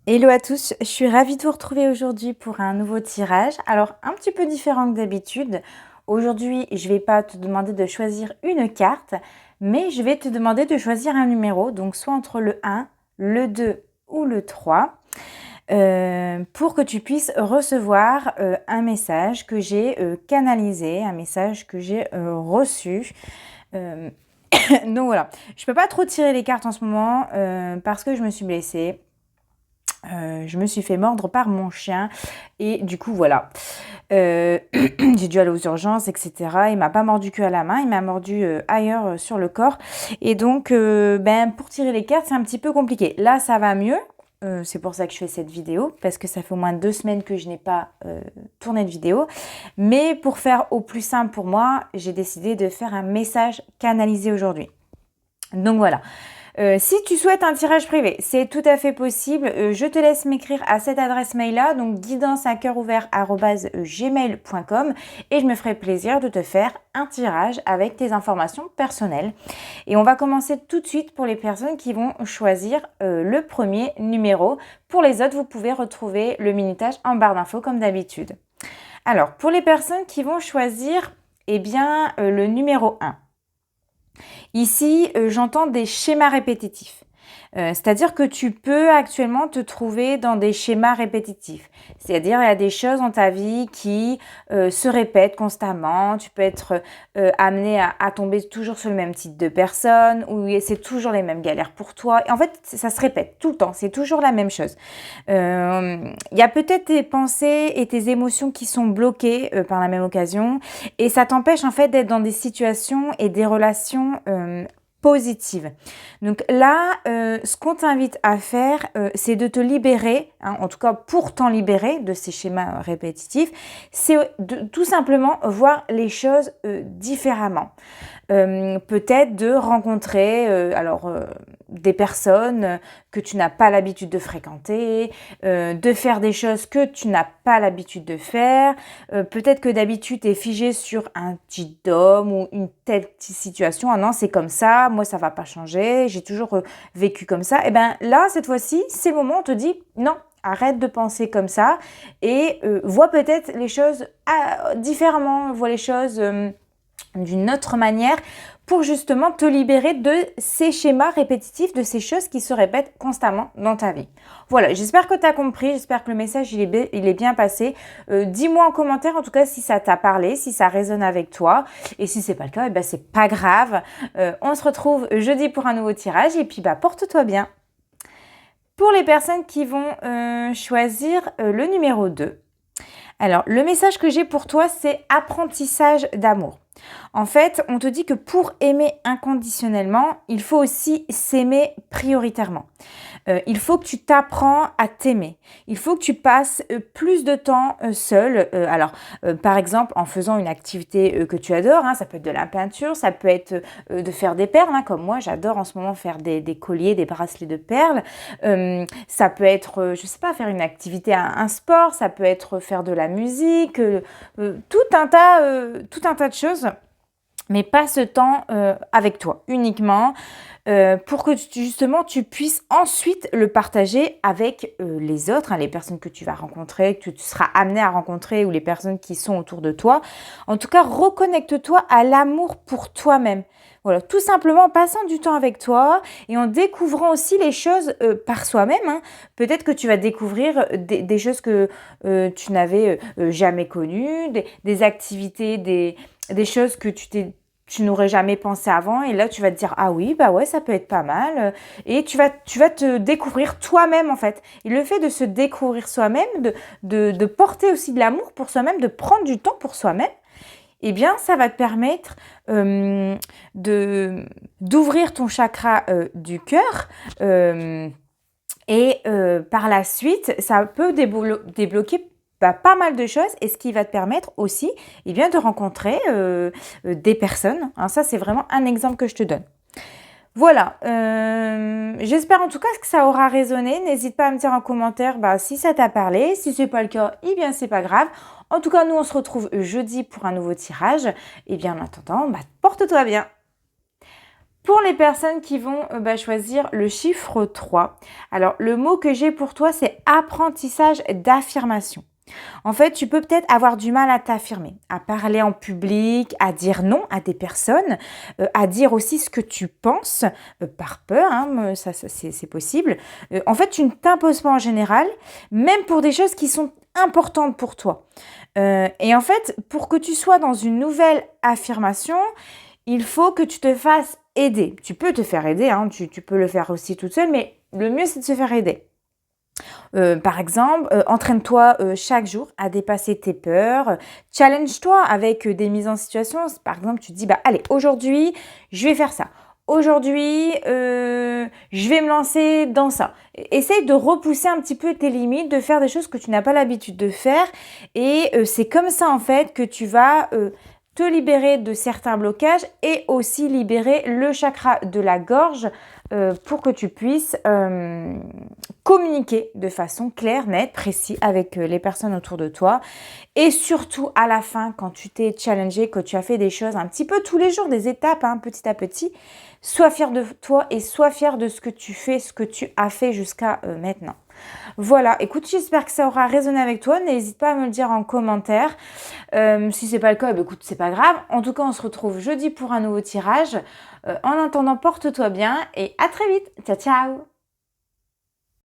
Hello à tous, je suis ravie de vous retrouver aujourd'hui pour un nouveau tirage. Alors un petit peu différent que d'habitude. Aujourd'hui, je ne vais pas te demander de choisir une carte, mais je vais te demander de choisir un numéro, donc soit entre le 1, le 2 ou le 3, pour que tu puisses recevoir un message que j'ai canalisé, un message que j'ai reçu. Euh, donc voilà, je ne peux pas trop tirer les cartes en ce moment parce que je me suis blessée. Je me suis fait mordre par mon chien et du coup voilà, j'ai dû aller aux urgences, etc. Il m'a pas mordu que à la main, il m'a mordu ailleurs sur le corps et donc pour tirer les cartes c'est un petit peu compliqué. Là ça va mieux, c'est pour ça que je fais cette vidéo parce que ça fait au moins 2 semaines que je n'ai pas tourné de vidéo, mais pour faire au plus simple pour moi, j'ai décidé de faire un message canalisé aujourd'hui. Donc voilà. Si tu souhaites un tirage privé, c'est tout à fait possible. Je te laisse m'écrire à cette adresse mail-là, donc guidance@gmail.com et je me ferai plaisir de te faire un tirage avec tes informations personnelles. Et on va commencer tout de suite pour les personnes qui vont choisir le premier numéro. Pour les autres, vous pouvez retrouver le minutage en barre d'infos comme d'habitude. Alors, pour les personnes qui vont choisir le numéro 1. Ici, j'entends des schémas répétitifs. C'est-à-dire que tu peux actuellement te trouver dans des schémas répétitifs. C'est-à-dire, il y a des choses dans ta vie qui se répètent constamment. Tu peux être amené à tomber toujours sur le même type de personne, ou c'est toujours les mêmes galères pour toi. Et en fait, ça se répète tout le temps. C'est toujours la même chose. Il y a peut-être tes pensées et tes émotions qui sont bloquées par la même occasion. Et ça t'empêche en fait d'être dans des situations et des relations positive. Donc là, ce qu'on t'invite à faire, c'est de te libérer, en tout cas pour t'en libérer de ces schémas répétitifs, c'est de tout simplement voir les choses différemment. Peut-être de rencontrer des personnes que tu n'as pas l'habitude de fréquenter, de faire des choses que tu n'as pas l'habitude de faire. Peut-être que d'habitude, tu es figé sur un type d'homme ou une telle petite situation. Ah non, c'est comme ça, moi, ça va pas changer, j'ai toujours vécu comme ça. Et bien là, cette fois-ci, c'est le moment où on te dit non. Arrête de penser comme ça et vois peut-être les choses différemment, vois les choses d'une autre manière pour justement te libérer de ces schémas répétitifs, de ces choses qui se répètent constamment dans ta vie. Voilà, j'espère que tu as compris, j'espère que le message il est bien passé. Dis-moi en commentaire en tout cas si ça t'a parlé, si ça résonne avec toi. Et si c'est pas le cas, c'est pas grave. On se retrouve jeudi pour un nouveau tirage et puis porte-toi bien. Pour les personnes qui vont choisir le numéro 2. Alors, le message que j'ai pour toi, c'est apprentissage d'amour. En fait, on te dit que pour aimer inconditionnellement, il faut aussi s'aimer prioritairement. Il faut que tu t'apprends à t'aimer. Il faut que tu passes plus de temps seul. Par exemple, en faisant une activité que tu adores, ça peut être de la peinture, ça peut être de faire des perles, comme moi, j'adore en ce moment faire des colliers, des bracelets de perles. Ça peut être, je sais pas, faire une activité, un sport, ça peut être faire de la musique, tout un tas de choses. Mais passe ce temps avec toi uniquement pour que justement tu puisses ensuite le partager avec les autres, les personnes que tu vas rencontrer, que tu seras amené à rencontrer ou les personnes qui sont autour de toi. En tout cas, reconnecte-toi à l'amour pour toi-même. Voilà, tout simplement en passant du temps avec toi et en découvrant aussi les choses par soi-même. Peut-être que tu vas découvrir des choses que tu n'avais jamais connues, des activités, des choses que tu n'aurais jamais pensé avant et là tu vas te dire ah oui ouais ça peut être pas mal et tu vas te découvrir toi-même en fait. Et le fait de se découvrir soi-même, de porter aussi de l'amour pour soi-même, de prendre du temps pour soi-même, ça va te permettre d'ouvrir ton chakra du cœur par la suite ça peut débloquer pas mal de choses et ce qui va te permettre aussi de rencontrer des personnes. Ça, c'est vraiment un exemple que je te donne. Voilà, j'espère en tout cas que ça aura résonné. N'hésite pas à me dire en commentaire si ça t'a parlé. Si ce n'est pas le cas, c'est pas grave. En tout cas, nous, on se retrouve jeudi pour un nouveau tirage. En attendant, porte-toi bien. Pour les personnes qui vont choisir le chiffre 3, alors le mot que j'ai pour toi, c'est apprentissage d'affirmation. En fait, tu peux peut-être avoir du mal à t'affirmer, à parler en public, à dire non à des personnes, à dire aussi ce que tu penses, par peur, hein, ça c'est possible. En fait, tu ne t'imposes pas en général, même pour des choses qui sont importantes pour toi. Et en fait, pour que tu sois dans une nouvelle affirmation, il faut que tu te fasses aider. Tu peux te faire aider, hein, tu peux le faire aussi toute seule, mais le mieux, c'est de se faire aider. Par exemple, entraîne-toi chaque jour à dépasser tes peurs. Challenge-toi avec des mises en situation. Par exemple, tu te dis, bah allez, aujourd'hui, je vais faire ça. Aujourd'hui, je vais me lancer dans ça. Essaye de repousser un petit peu tes limites, de faire des choses que tu n'as pas l'habitude de faire. Et c'est comme ça, en fait, que tu vas te libérer de certains blocages et aussi libérer le chakra de la gorge pour que tu puisses communiquer de façon claire, nette, précise avec les personnes autour de toi. Et surtout, à la fin, quand tu t'es challengé, que tu as fait des choses un petit peu tous les jours, des étapes, hein, petit à petit, sois fier de toi et sois fier de ce que tu fais, ce que tu as fait jusqu'à maintenant. Voilà, écoute, j'espère que ça aura résonné avec toi. N'hésite pas à me le dire en commentaire. Si c'est pas le cas, écoute, c'est pas grave. En tout cas, on se retrouve jeudi pour un nouveau tirage. En attendant, porte-toi bien et à très vite. Ciao, ciao!